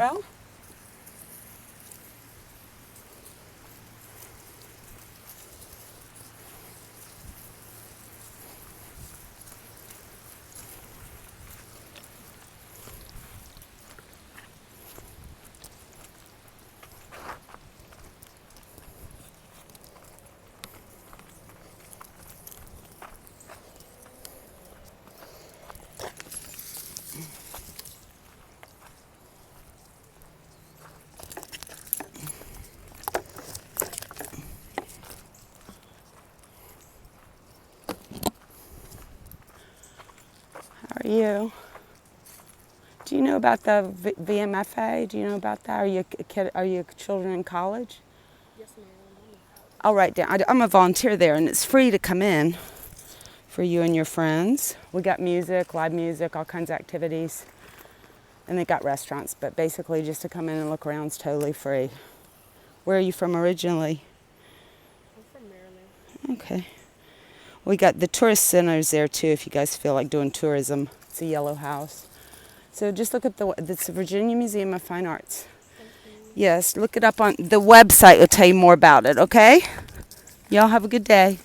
tomorrow. How are you? Do you know about the VMFA? Do you know about that? Are you a kid? Are you children in college? Yes, ma'am. I'll write down. I'm a volunteer there, and it's free to come in for you and your friends. We got music, live music, all kinds of activities, and they got restaurants. But basically, just to come in and look around is totally free. Where are you from originally? I'm from Maryland. Okay. We got the tourist centers there too. If you guys feel like doing tourism, it's a yellow house. So just look at it's the Virginia Museum of Fine Arts. Thank you. Yes, look it up on the website. Will tell you more about it. Okay. Y'all have a good day.